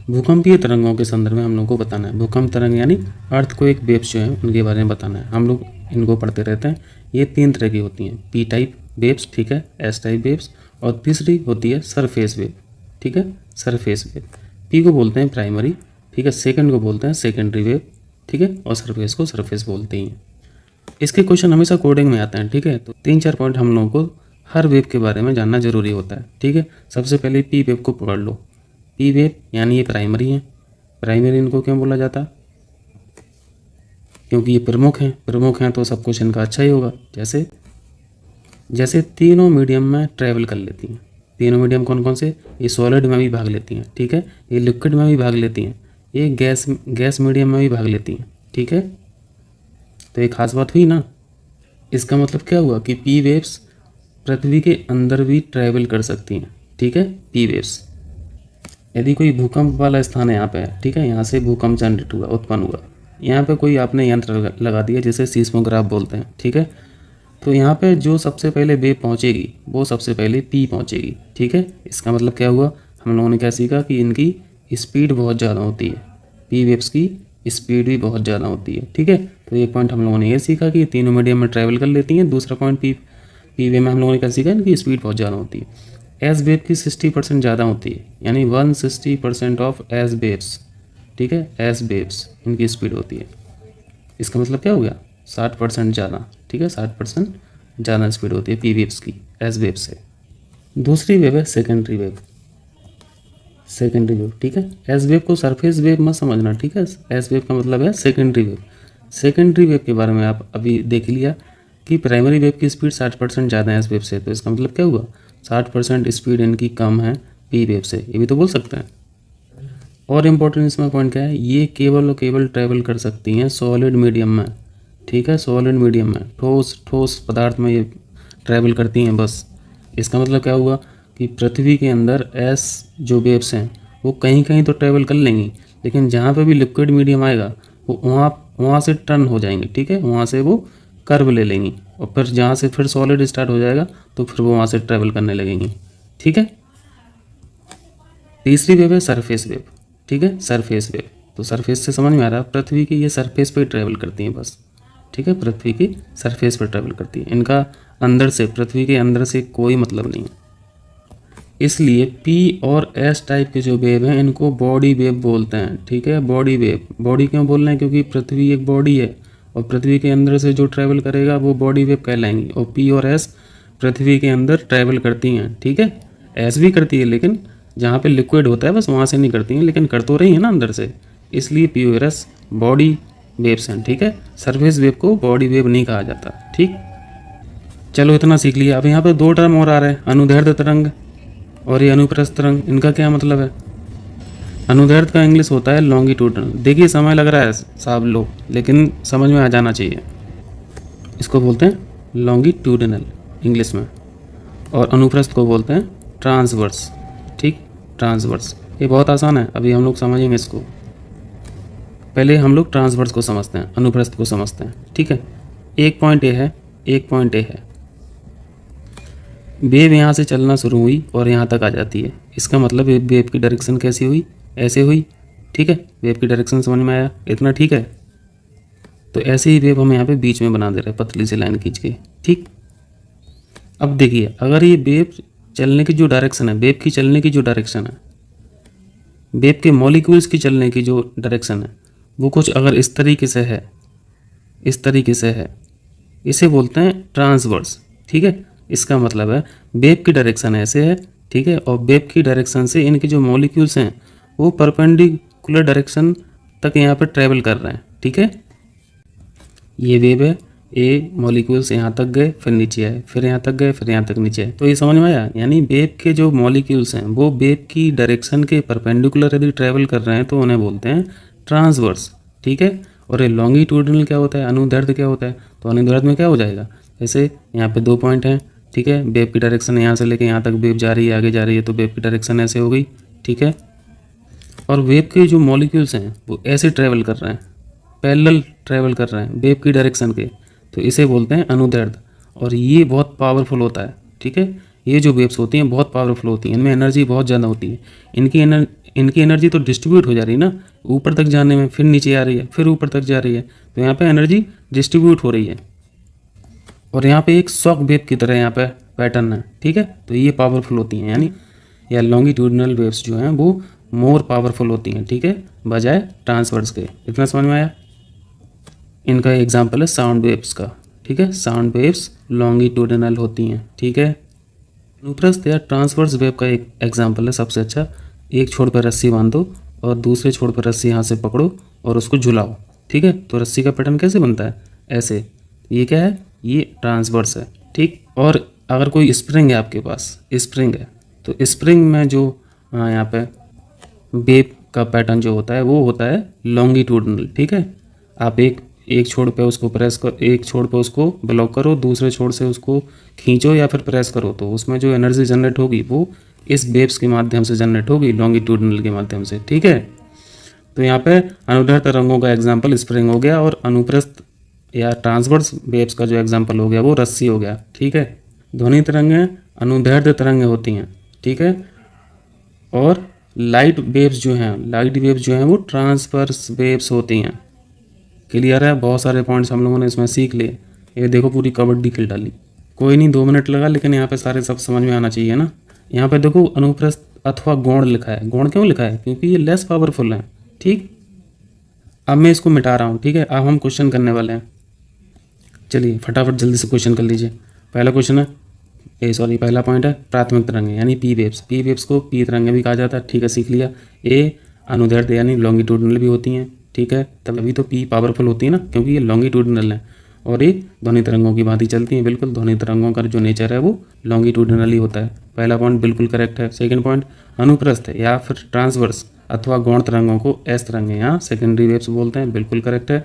भूकंपीय तरंगों के संदर्भ में हम लोग को बताना है। भूकंप तरंग यानी अर्थक्वेक वेव्स जो हैं उनके बारे में बताना है। हम लोग इनको पढ़ते रहते हैं। ये 3 तरह की होती हैं, पी टाइप वेव्स, ठीक है, एस टाइप वेव्स, और तीसरी होती है सरफेस वेव, ठीक है, सरफेस वेव। पी को बोलते हैं प्राइमरी, ठीक है, सेकंड को बोलते हैं सेकेंडरी वेव, ठीक है, और सरफेस को सरफेस बोलते हैं। इसके क्वेश्चन हमेशा कोडिंग में आते हैं, ठीक है। तो 3-4 पॉइंट हम लोगों को हर वेव के बारे में जानना जरूरी होता है, ठीक है। सबसे पहले पी वेव को पकड़ लो। पी वेव यानी ये प्राइमरी है। प्राइमरी इनको क्यों बोला जाता? क्योंकि ये प्रमुख हैं तो सब कुछ इनका अच्छा ही होगा। जैसे तीनों मीडियम में ट्रैवल कर लेती हैं। तीनों मीडियम कौन कौन से? ये सॉलिड में भी भाग लेती हैं, ठीक है, ये लिक्विड में भी भाग लेती हैं, ये गैस मीडियम में भी भाग लेती हैं, ठीक है। तो ये खास बात हुई ना। इसका मतलब क्या हुआ कि पी वेव्स पृथ्वी के अंदर भी ट्रैवल कर सकती हैं, ठीक है। पी वेव्स, यदि कोई भूकंप वाला स्थान है यहाँ पे, ठीक है, यहाँ से भूकंप जनरेट हुआ, उत्पन्न हुआ, यहाँ पे कोई आपने यंत्र लगा दिया जिसे सीस्मोग्राफ बोलते हैं, ठीक है। तो यहाँ पे जो सबसे पहले वेव पहुँचेगी वो सबसे पहले पी पहुँचेगी, ठीक है। इसका मतलब क्या हुआ, हम लोगों ने क्या सीखा कि इनकी स्पीड बहुत ज़्यादा होती है। पी वेव्स की स्पीड भी बहुत ज़्यादा होती है, ठीक है। तो एक पॉइंट हम लोगों ने ये सीखा कि तीनों मीडियम में ट्रैवल कर लेती हैं। दूसरा पॉइंट पी वेव में हम लोगों ने क्या सीखा, इनकी स्पीड बहुत ज़्यादा होती है। एस वेव की 60% ज़्यादा होती है, यानी 160% ऑफ एस वेव्स, ठीक है, एस वेव्स इनकी स्पीड होती है। इसका मतलब क्या हो गया, 60% ज़्यादा, ठीक है, 60% ज़्यादा स्पीड होती है पी वेव्स की एस वेव से। दूसरी वेव है सेकेंडरी वेव। सेकेंडरी वेव, ठीक है। एस वेव को सरफेस वेव मत समझना, ठीक है। एस वेव का मतलब है सेकेंडरी वेव। सेकेंडरी वेव के बारे में आप अभी देख लिया कि प्राइमरी वेव की स्पीड 60% ज़्यादा है एस वेव से। तो इसका मतलब क्या हुआ, 60% स्पीड इनकी कम है पी वेव से, ये भी तो बोल सकते हैं। और इम्पोर्टेंट इसमें पॉइंट क्या है, ये केवल और केवल ट्रैवल कर सकती हैं सॉलिड मीडियम में, ठीक है, सॉलिड मीडियम में, ठोस पदार्थ में ये ट्रैवल करती हैं बस। इसका मतलब क्या हुआ कि पृथ्वी के अंदर एस जो वेव्स हैं वो कहीं कहीं तो ट्रैवल कर लेंगी, लेकिन जहाँ पे भी लिक्विड मीडियम आएगा वो वहाँ से टर्न हो जाएंगे, ठीक है, वहाँ से वो कर्व ले लेंगी, और फिर जहाँ से फिर सॉलिड स्टार्ट हो जाएगा तो फिर वो वहाँ से ट्रैवल करने लगेंगी, ठीक है। तीसरी वेव है सरफेस वेव, ठीक है, सरफेस वेव। तो सरफेस से समझ में आ रहा है, पृथ्वी की ये सरफेस पे ट्रैवल करती हैं बस, ठीक है, पृथ्वी की सरफेस पर ट्रैवल करती है। इनका अंदर से, पृथ्वी के अंदर से कोई मतलब नहीं है। इसलिए पी और एस टाइप के जो वेव हैं इनको बॉडी वेव बोलते हैं, ठीक है, बॉडी वेव। बॉडी क्यों बोल रहे हैं, क्योंकि पृथ्वी एक बॉडी है और पृथ्वी के अंदर से जो ट्रैवल करेगा वो बॉडी वेव कहलाएंगी। और पी और एस पृथ्वी के अंदर ट्रैवल करती हैं, ठीक है। एस भी करती है लेकिन जहाँ पे लिक्विड होता है बस वहाँ से नहीं करती हैं, लेकिन कर तो रही है ना अंदर से, इसलिए पी और एस बॉडी वेव्स हैं, ठीक है। सरफेस वेव को बॉडी वेव नहीं कहा जाता, ठीक। चलो इतना सीख लिया। अब यहाँ पे 2 टर्म और आ रहे हैं, अनुदैर्ध्य तरंग और ये अनुप्रस्थ तरंग। इनका क्या मतलब है? अनुदैर्ध्य का इंग्लिश होता है लॉन्गिट्यूडनल। देखिए समय लग रहा है साहब लोग, लेकिन समझ में आ जाना चाहिए। इसको बोलते हैं लॉन्गिट्यूडनल इंग्लिश में, और अनुप्रस्थ को बोलते हैं ट्रांसवर्स, ठीक, ट्रांसवर्स। ये बहुत आसान है, अभी हम लोग समझेंगे इसको। पहले हम लोग ट्रांसवर्स को समझते हैं, अनुप्रस्थ को समझते हैं, ठीक है। एक पॉइंट ए है, एक पॉइंट ए है, वेव यहाँ से चलना शुरू हुई और यहाँ तक आ जाती है। इसका मतलब वेव की डायरेक्शन कैसी हुई, ऐसे हुई, ठीक है। वेव की डायरेक्शन समझ में आया इतना, ठीक है। तो ऐसे ही वेव हम यहाँ पे बीच में बना दे रहे हैं, पतली सी लाइन खींच के, ठीक। अब देखिए, अगर ये वेव चलने की जो डायरेक्शन है, वेव की चलने की जो डायरेक्शन है, वेव के मॉलिक्यूल्स की चलने की जो डायरेक्शन है, वो कुछ अगर इस तरीके से है, इस तरीके से है, इसे बोलते हैं ट्रांसवर्स, ठीक है। इसका मतलब है वेव की डायरेक्शन ऐसे है, ठीक है, और वेव की डायरेक्शन से इनके जो मॉलिक्यूल्स हैं वो परपेंडिकुलर डायरेक्शन तक यहाँ पर ट्रैवल कर रहे हैं, ठीक है। ये वेव है, ए मॉलिक्यूल्स यहाँ तक गए, फिर नीचे आए, फिर यहाँ तक गए, फिर यहाँ तक नीचे आए। तो ये समझ में आया, यानी वेव के जो मॉलिक्यूल्स हैं वो वेव की डायरेक्शन के परपेंडिकुलर यदि ट्रैवल कर रहे हैं तो उन्हें बोलते हैं ट्रांसवर्स, ठीक है। और ये लॉन्गिट्यूडनल क्या होता है, अनुदैर्ध्य क्या होता है, तो अनुदैर्ध्य में क्या हो जाएगा, जैसे यहाँ पे 2 पॉइंट हैं, ठीक है, वेव की डायरेक्शन यहाँ से लेके यहाँ तक वेव जा रही है, आगे जा रही है, तो वेव की डायरेक्शन ऐसे हो गई, ठीक है। और वेव के जो मॉलिक्यूल्स हैं वो ऐसे ट्रैवल कर रहे हैं, पैरेलल ट्रैवल कर रहे हैं वेव की डायरेक्शन के, तो इसे बोलते हैं अनुदैर्ध्य। और ये बहुत पावरफुल होता है, ठीक है। ये जो वेव्स होती हैं बहुत पावरफुल होती हैं, इनमें एनर्जी बहुत ज़्यादा होती है। इनकी इनकी एनर्जी तो डिस्ट्रीब्यूट हो जा रही है ना, ऊपर तक जाने में, फिर नीचे आ रही है, फिर ऊपर तक जा रही है, तो यहाँ पे एनर्जी डिस्ट्रीब्यूट हो रही है। और यहाँ पे एक शॉक वेव की तरह यहाँ पे पैटर्न है, ठीक है। तो ये पावरफुल होती हैं, यानी या लॉन्गिट्यूडिनल वेव्स जो हैं वो मोर पावरफुल होती हैं, ठीक है, बजाय ट्रांसवर्स के। इतना समझ में आया। इनका एग्जाम्पल है साउंड वेव्स का, ठीक है। साउंड वेव्स लॉन्गिट्यूडिनल होती हैं, ठीक है। अनुप्रस्थ या ट्रांसवर्स वेव का एक एग्जाम्पल है सबसे अच्छा, एक छोर पर रस्सी बांधो और दूसरे छोर पर रस्सी यहाँ से पकड़ो और उसको झुलाओ, ठीक है। तो रस्सी का पैटर्न कैसे बनता है, ऐसे। ये क्या है, ये ट्रांसवर्स है, ठीक। और अगर कोई स्प्रिंग है आपके पास, स्प्रिंग है, तो स्प्रिंग में जो यहाँ पे वेव का पैटर्न जो होता है वो होता है लॉन्गिट्यूडिनल, ठीक है। आप एक छोर पे उसको प्रेस कर, एक छोर पे उसको ब्लॉक करो, दूसरे छोर से उसको खींचो या फिर प्रेस करो, तो उसमें जो एनर्जी जनरेट होगी वो इस वेव्स के माध्यम से जनरेट होगी, लॉन्गिट्यूडिनल के माध्यम से, ठीक है। तो यहाँ पे अनुदैर्ध्य तरंगों का एग्जाम्पल स्प्रिंग हो गया, और अनुप्रस्थ या ट्रांसवर्स वेव्स का जो एग्जाम्पल हो गया वो रस्सी हो गया, ठीक है। ध्वनि तरंगें अनुदैर्ध्य तरंगें होती हैं, ठीक है। और लाइट वेव्स जो हैं वो ट्रांसवर्स वेव्स होती हैं। क्लियर है, बहुत सारे पॉइंट्स हम लोगों ने इसमें सीख लिए। ये देखो पूरी कबड्डी खेल डाली, कोई नहीं 2 मिनट लगा, लेकिन यहाँ पे सारे सब समझ में आना चाहिए ना। यहाँ पे देखो अनुप्रस्थ अथवा गौण लिखा है, गौण क्यों लिखा है, क्योंकि ये लेस पावरफुल है, ठीक। अब मैं इसको मिटा रहा हूँ, ठीक है। अब हम क्वेश्चन करने वाले हैं, चलिए फटाफट जल्दी से क्वेश्चन कर लीजिए। पहला क्वेश्चन है, पहला पॉइंट है प्राथमिक तरंगें यानी पी वेव्स। पी वेव्स को पी तरंगें भी कहा जाता है, ठीक है, सीख लिया। ए अनुदैर्ध्य यानी लॉन्गिट्यूडिनल भी होती हैं, ठीक है, तभी तो पी पावरफुल होती है ना, क्योंकि ये लॉन्गिट्यूडिनल है। और ये ध्वनि तरंगों की भांति चलती हैं, बिल्कुल ध्वनि तरंगों का जो नेचर है वो लॉन्गिट्यूडिनल ही होता है। पहला पॉइंट बिल्कुल करेक्ट है। सेकंड पॉइंट, अनुप्रस्थ या फिर ट्रांसवर्स अथवा गौण तरंगों को एस तरंगें या सेकेंडरी वेव्स बोलते हैं, बिल्कुल करेक्ट है।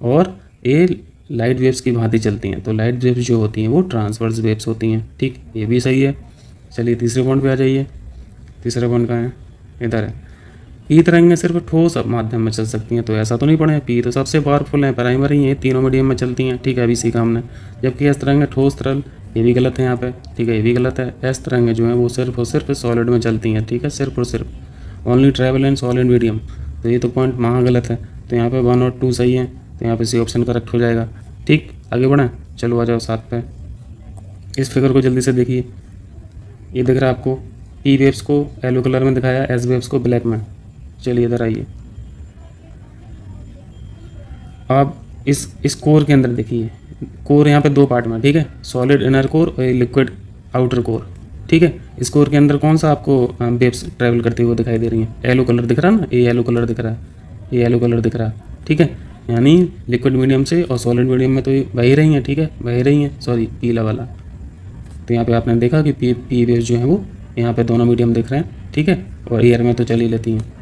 और ये लाइट वेव्स की भांति चलती हैं, तो लाइट वेव्स जो होती हैं वो ट्रांसवर्स वेव्स होती हैं, ठीक, ये भी सही है। चलिए तीसरे पॉइंट पे आ जाइए। तीसरा पॉइंट कहाँ है, इधर है। पी तरंगें सिर्फ ठोस माध्यम में चल सकती हैं, तो ऐसा तो नहीं पढ़े, पी तो सबसे पावरफुल है, प्राइमरी है, तीनों मीडियम में चलती हैं, ठीक है, अभी सीखा हमने। जबकि एस तरंगें ठोस तरल, ये भी गलत है यहाँ पे, ठीक है, ये भी गलत है। एस तरंगें जो हैं वो सिर्फ और सिर्फ सॉलिड में चलती हैं, ठीक है, सिर्फ और सिर्फ only travel in solid medium, तो ये तो पॉइंट वहाँ गलत है। तो यहाँ पे 1 और 2 सही है, तो यहाँ पे सी ऑप्शन करेक्ट हो जाएगा, ठीक। आगे बढ़ें, चलो आ जाओ 7 पे। इस फिगर को जल्दी से देखिए, ये दिख रहा है आपको, पी वेव्स को येलो कलर में दिखाया, एस वेव्स को ब्लैक में। चलिए इधर आइए, अब इस कोर के अंदर देखिए, कोर यहाँ पे 2 पार्ट में, ठीक है, सॉलिड इनर कोर और लिक्विड आउटर कोर, ठीक है। इस कोर के अंदर कौन सा आपको वेव्स ट्रैवल करते हुए दिखाई दे रही हैं, येलो कलर दिख रहा है ना, ये येलो कलर दिख रहा है, ये येलो कलर दिख रहा है, ठीक है। यानी लिक्विड मीडियम से और सॉलिड मीडियम में तो ये बह रही हैं, ठीक है, बह रही हैं, सॉरी पीला वाला। तो यहाँ पे आपने देखा कि पी वेव्स जो हैं वो यहाँ पे दोनों मीडियम दिख रहे हैं, ठीक है, और एयर में तो चल ही लेती हैं।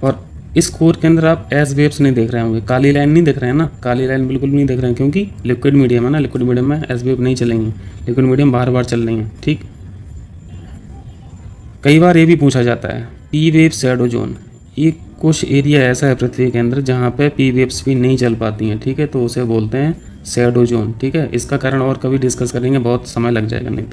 और इस कोर के अंदर आप एस वेव्स नहीं देख रहे होंगे, काली लाइन नहीं देख रहे हैं ना, काली लाइन बिल्कुल नहीं देख रहे हैं, क्योंकि लिक्विड मीडियम है ना, लिक्विड मीडियम में एस वेव नहीं चलेंगी, लिक्विड मीडियम बार बार चल रही हैं, ठीक। कई बार ये भी पूछा जाता है पी वेव शैडो जोन, ये कुछ एरिया ऐसा है पृथ्वी के अंदर जहाँ पे पी वेव्स भी नहीं चल पाती हैं, ठीक है, तो उसे बोलते हैं शैडो जोन, ठीक है। इसका कारण और कभी डिस्कस करेंगे, बहुत समय लग जाएगा नहीं।